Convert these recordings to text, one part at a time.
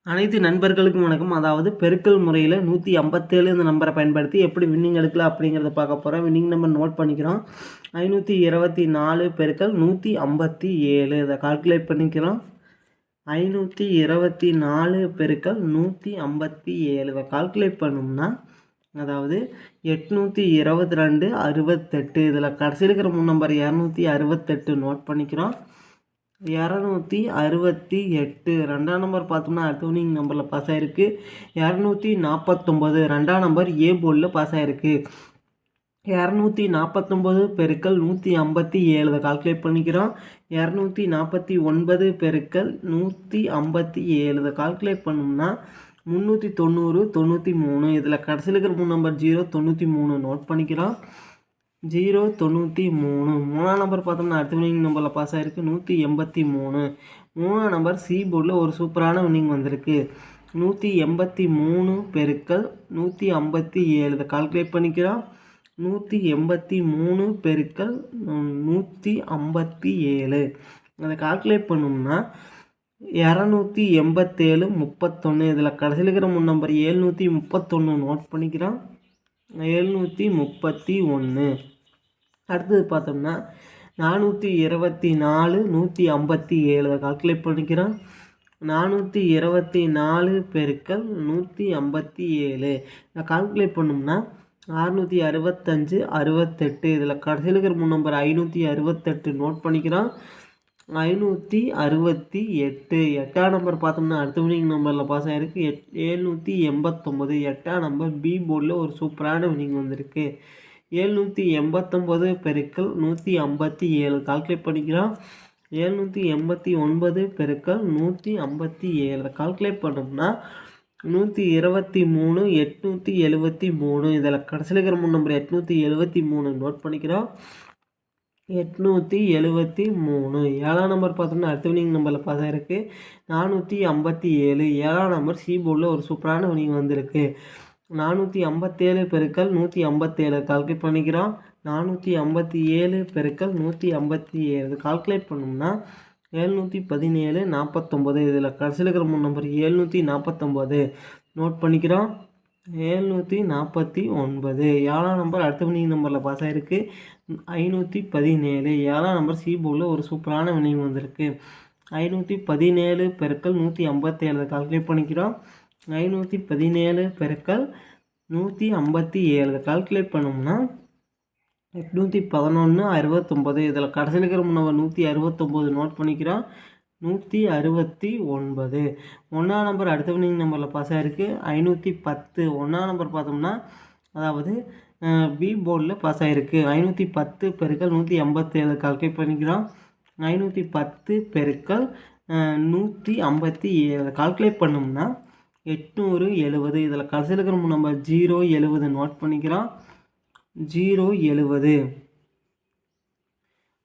அனைத்து நண்பர்களுக்கும் வணக்கம். அதாவது பெருக்கல் முறையில் 157 இந்த நம்பரை பயன்படுத்தி எப்படி வின்னிங் எடுக்கலாம் அப்படிங்கிறத பார்க்க போகிறோம். வின்னிங் நம்பர் நோட் பண்ணிக்கிறோம். 524 பெருக்கல் 157 இதை கால்குலேட் பண்ணிக்கிறோம். 524 பெருக்கல் 157 இதை கால்குலேட் பண்ணோம்னா அதாவது 822 68 இதில் கடைசியில் இருக்கிற நம்பர் 268 நோட் பண்ணிக்கிறோம். 268 ரெண்டாம் நம்பர் பார்த்தோம்னா அடுத்த வின்னிங் நம்பரில் பாஸ் ஆகிருக்கு. 249 ரெண்டாம் நம்பர் ஏ போர்டில் பாஸ் ஆகிருக்கு. 249 பெருக்கல் 157 இதை கால்குலேட் பண்ணிக்கிறோம். 249 பெருக்கல் 157 இதை கால்குலேட் பண்ணோம்னா 390 93 இதில் கடைசியில் இருக்கிற நம்பர் 093 நோட் பண்ணிக்கிறோம். 093 மூணாம் நம்பர் பார்த்தோம்னா அடுத்த வின்னிங் நம்பரில் பாஸ் ஆகிருக்கு. 183 மூணாம் நம்பர் சி போர்டில் ஒரு சூப்பரான வின்னிங் வந்திருக்கு. 183 பெருக்கல் 157 இதை கால்குலேட் பண்ணிக்கிறோம். 183 பெருக்கல் 157 அதை கால்குலேட் பண்ணோம்னா 287 31 இதில் கடைசியில் இருக்கிற நம்பர் 731 நோட் பண்ணிக்கிறோம். 731 அடுத்தது பார்த்தோம்னா 424 157 இதை கால்குலேட் பண்ணிக்கிறோம். 424 பெருக்கல் 157 இதை கால்குலேட் பண்ணோம்னா 665 68 இதில் கடைசியில் இருக்கிற நம்பர் 568 நோட் பண்ணிக்கிறோம். 568 எட்டாம் நம்பர் பார்த்தோம்னா அடுத்த வின்னிங் நம்பரில் பாஸ் ஆகிருக்கு. 789 எட்டாம் நம்பர் பி போர்டில் ஒரு சூப்பரான வின்னிங் வந்திருக்கு. 789 பெருக்கல் 157 கால்குலேட் பண்ணிக்கிறோம். 789 பெருக்கல் 157 கால்குலேட் பண்ணோம்னா 123 873 இதில் கடைசியில் இருக்கிற நம்பர் 873 நோட் பண்ணிக்கிறோம். 873 ஏழாம் நம்பர் பார்த்தோம்னா அடுத்த வின்னிங் நம்பரில் பாஸ் ஆகிருக்கு. 457 ஏழாம் நம்பர் சி போர்டில் ஒரு சூப்பரான வின்னிங் வந்திருக்கு. 457 பெருக்கல் 157 கால்குலேட் பண்ணிக்கிறோம். 457 பெருக்கல் 157 கால்குலேட் பண்ணோம்னா 717 49 இதில் கடைசியில் இருக்கிற நம்பர் 749 நோட் பண்ணிக்கிறோம். 749 ஏழாம் நம்பர் அடுத்த வின்னிங் நம்பரில் பாஸ் ஆகிருக்கு. 517 ஏழாம் நம்பர் சி போர்டில் ஒரு சூப்பரான வின்னிங் வந்திருக்கு. 517 பெருக்கல் 157 கால்குலேட் பண்ணிக்கிறோம். 517 பெருக்கல் 157 கால்குலேட் பண்ணோம்னா 811 69 இதில் கடைசியில் இருக்கிற நம்பர் 169 நோட் பண்ணிக்கிறோம். 169 ஒன்றாம் நம்பர் அடுத்த வின்னிங் நம்பரில் பாஸ் ஆகிருக்கு. 510 ஒன்றாம் நம்பர் பார்த்தோம்னா அதாவது பி போர்டில் பாஸ் ஆகிருக்கு. 510 பெருக்கல் 187 கால்குலேட் பண்ணிக்கிறோம். 510 பெருக்கல் 157 கால்குலேட் பண்ணோம்னா 870 இதில் கடைசியில் இருக்கிற நம்பர் 070 நோட் பண்ணிக்கிறோம். 070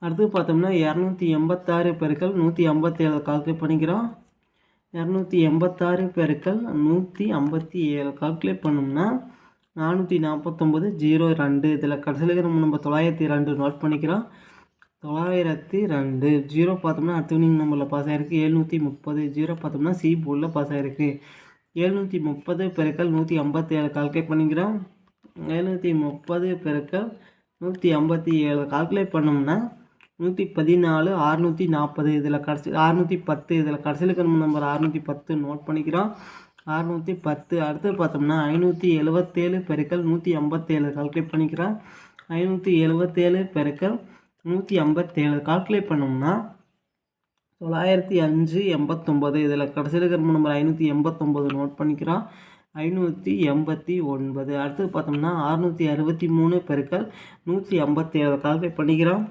அடுத்து பார்த்தோம்னா 286 பெருக்கல் 157 கால்குலேட் பண்ணிக்கிறோம். 286 பெருக்கல் 157 கால்குலேட் பண்ணோம்னா 449 02 இதில் கடைசியில் இருக்கிற நம்பர் 902 நோட் பண்ணிக்கிறோம். 902 ஜீரோ பார்த்தோம்னா அடுத்த வின்னிங் நம்பரில் பாஸ் ஆகிருக்கு. 730 ஜீரோ பார்த்தோம்னா சி போர்டில் பாஸ் ஆகிருக்கு. 730 பெருக்கல் 157 கால்குலேட் பண்ணிக்கிறோம். 730 பெருக்கல் 157 கால்குலேட் பண்ணோம்னா 114 640 இதில் கடைசி 610 இதில் கடைசியில் இருக்கிற நம்பர் 610 நோட் பண்ணிக்கிறோம். 610 அடுத்து பார்த்தோம்னா 577 பெருக்கல் 157 கால்குலேட் பண்ணிக்கிறோம். 577 பெருக்கல் 157 கால்குலேட் பண்ணோம்னா 905 89 இதில் கடைசியில் இருக்கிற நம்பர் 589 நோட் பண்ணிக்கிறோம். 589 அடுத்து பார்த்தோம்னா 663 பெருக்கல் 157 கால்குலேட் பண்ணிக்கிறோம்.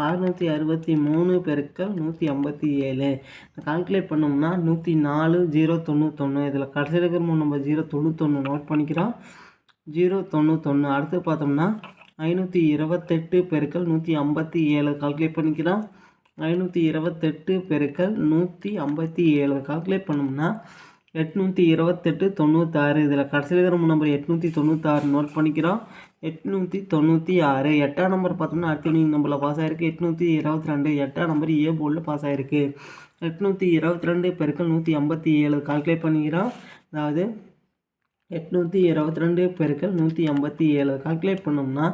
663 பெருக்கல் 157 கால்குலேட் பண்ணோம்னா 104 091 இதில் கடைசியில் இருக்கிற நம்பர் 091 நோட் பண்ணிக்கிறோம். 091 அடுத்து பார்த்தோம்னா 528 பெருக்கல் 157 கால்குலேட் பண்ணிக்கிறோம். 528 பெருக்கல் 157 கால்குலேட் பண்ணோம்னா 828 96 இதில் கடைசியில் இருக்கிற நம்பர் 896 நோட் பண்ணிக்கிறோம். 896 எட்டாம் நம்பர் பார்த்தோம்னா அடுத்த வின்னிங் நம்பரில் பாஸ் ஆகிருக்கு. 822 எட்டாம் நம்பர் ஏ போர்டில் பாஸ் ஆகிருக்கு. 822 பெருக்கல் 157 கால்குலேட் பண்ணிக்கிறோம். அதாவது 822 பெருக்கல் 157 கால்குலேட் பண்ணோம்னா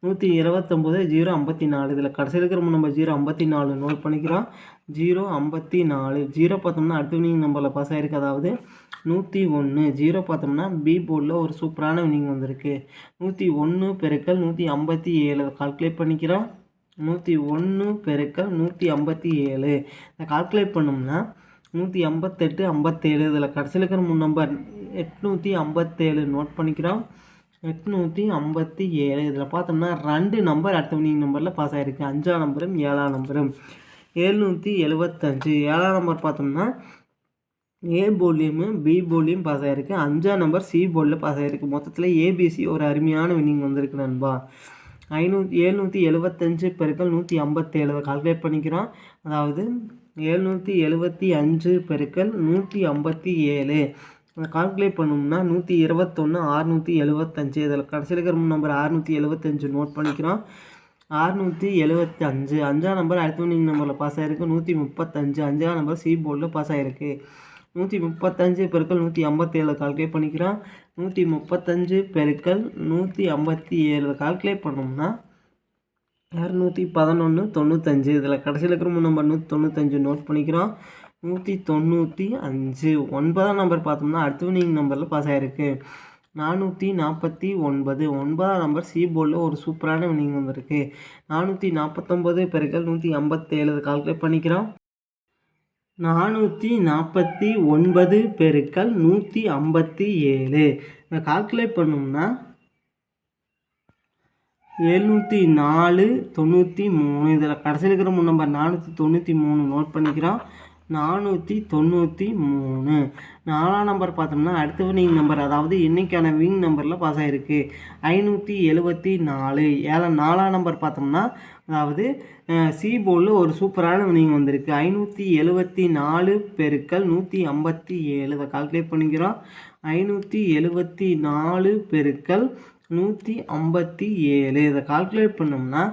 129 054. இதில் கடைசியில் இருக்கிற நம்பர் 054 நோட் பண்ணிக்கிறோம். 054 0 பார்த்தோம்னா அடுத்த வினிங் நம்பரில் பாஸ் ஆகிருக்கு. அதாவது 101 0 பார்த்தோம்னா பி போர்டில் ஒரு சூப்பரான வினிங் வந்திருக்கு. 101 பெருக்கல் 157 கால்குலேட் பண்ணிக்கிறோம். 101 பெருக்கல் 157 இதை கால்குலேட் பண்ணோம்னா 188 57. இதில் கடைசியில் இருக்கிற 3 நம்பர் 857 நோட் பண்ணிக்கிறோம். 857 இதில் பார்த்தோம்னா 2 நம்பர் அடுத்த வினிங் நம்பரில் பாஸ் ஆகிருக்கு. 5ஆம் நம்பரும் 7ஆம் நம்பரும். 775 7ஆம் நம்பர் பார்த்தோம்னா ஏ போர்ட்லேயும் பி போர்ட்லேயும் பாஸ் ஆகிருக்கு. 5ஆம் நம்பர் சி போர்டில் பாஸ் ஆகிருக்கு. மொத்தத்தில் ஏபிசி ஒரு அருமையான வினிங் வந்திருக்கு நண்பா. 775 பெருக்கல் 157 கால்குலேட் பண்ணிக்கிறோம். அதாவது 775 பெருக்கல் 157 கால்குலேட் பண்ணோம்னா 121 675. இதில் கடைசியில் இருக்கிற நம்பர் 675 நோட் பண்ணிக்கிறோம். 675 5ஆம் நம்பர் அடுத்த வினிங் நம்பரில் பாஸ் ஆகிருக்கு. 135 5ஆம் நம்பர் சி போர்டில் பாஸ் ஆகிருக்கு. 135 பெருக்கல் 157 கால்குலேட் பண்ணிக்கிறோம். 135 பெருக்கல் 157 கால்குலேட் பண்ணோம்னா 211 95. இதில் கடைசியில் இருக்கிற நம்பர் 195 நோட் பண்ணிக்கிறோம். 195 9ஆம் நம்பர் பார்த்தோம்னா அடுத்த வினிங் நம்பரில் பாஸ் ஆகிருக்கு. 449 9ஆம் நம்பர் சி போர்டில் ஒரு சூப்பரான வினிங் வந்திருக்கு. 449 பெருக்கல் 157 கால்குலேட் பண்ணிக்கிறோம். 449 பெருக்கல் 157 இதை கால்குலேட் பண்ணோம்னா 704 93. இதில் கடைசியில் இருக்கிற நம்பர் 493 நோட் பண்ணிக்கிறோம். 493 4ஆம் நம்பர் பார்த்தோம்னா அடுத்த வினிங் நம்பர் அதாவது இன்றைக்கான விங் நம்பரில் பாஸ் ஆகிருக்கு. 574 4ஆம் நம்பர் பார்த்தோம்னா அதாவது சி போர்டில் ஒரு சூப்பரான வினிங் வந்திருக்கு. 574 பெருக்கல் 157 இதை கால்குலேட் பண்ணிக்கிறோம். 574 பெருக்கல் 157 இதை கால்குலேட் பண்ணோம்னா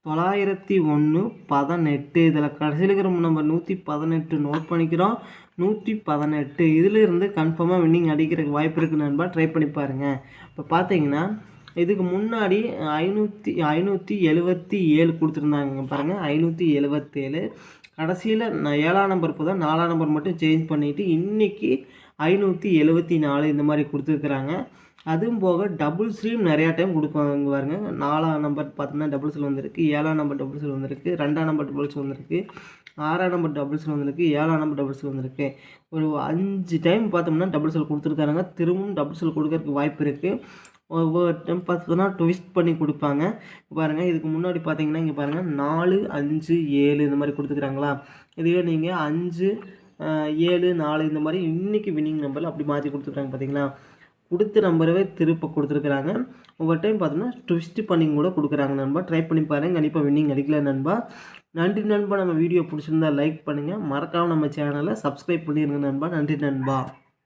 901 18. இதில் கடைசியில் இருக்கிற நம்பர் 118 நோட் பண்ணிக்கிறோம். 118 இதிலிருந்து கன்ஃபார்மாக வின்னிங் அடிக்கிறதுக்கு வாய்ப்பு இருக்குது நண்பா. ட்ரை பண்ணி பாருங்கள். இப்போ பார்த்தீங்கன்னா இதுக்கு முன்னாடி 577 கொடுத்துருந்தாங்க பாருங்கள். 577 கடைசியில் 7ஆம் நம்பர் போதும் 4ஆம் நம்பர் மட்டும் சேஞ்ச் பண்ணிவிட்டு இன்றைக்கி 574 இந்த மாதிரி கொடுத்துருக்குறாங்க. அதுவும் போக டபுள்ஸ்லையும் நிறையா டைம் கொடுப்பாங்க பாருங்க. 4ஆம் நம்பர் பார்த்தோம்னா டபுள்ஸில் வந்திருக்கு. 7ஆம் நம்பர் டபுள்ஸில் வந்திருக்கு. 2ஆம் நம்பர் டபுள்ஸ் வந்திருக்கு. 6ஆம் நம்பர் டபுள்ஸில் வந்திருக்கு. 7ஆம் நம்பர் டபுள்ஸில் வந்திருக்கு. ஒரு 5 டைம் பார்த்தோம்னா டபுள்ஸில் கொடுத்துருக்காங்க. திரும்பவும் டபுள்ஸில் கொடுக்கறதுக்கு வாய்ப்பு இருக்குது. ஒவ்வொரு டைம் பார்த்தோன்னா ட்விஸ்ட் பண்ணி கொடுப்பாங்க. பாருங்கள் இதுக்கு முன்னாடி பார்த்தீங்கன்னா இங்கே பாருங்கள் 4 5 7 இந்த மாதிரி கொடுத்துக்கிறாங்களா. இதுவே நீங்கள் 5 7 4 இந்த மாதிரி இன்றைக்கி வின்னிங் நம்பரில் அப்படி மாற்றி கொடுத்துருக்காங்க. பார்த்தீங்களா கொடுத்த நம்பரவே திருப்ப கொடுத்துருக்குறாங்க. ஒவ்வொரு டைம் பார்த்தோம்னா ட்விஸ்ட் பண்ணி கூட கொடுக்குறாங்க நண்பா. ட்ரை பண்ணி பாருங்கள். கண்டிப்பாக வின்னிங் அடிக்கல நண்பா. நன்றி நண்பா. நம்ம வீடியோ பிடிச்சிருந்தா லைக் பண்ணுங்கள். மறக்காமல் நம்ம சேனலை சப்ஸ்கிரைப் பண்ணிடுங்க நண்பா. நன்றி நண்பா.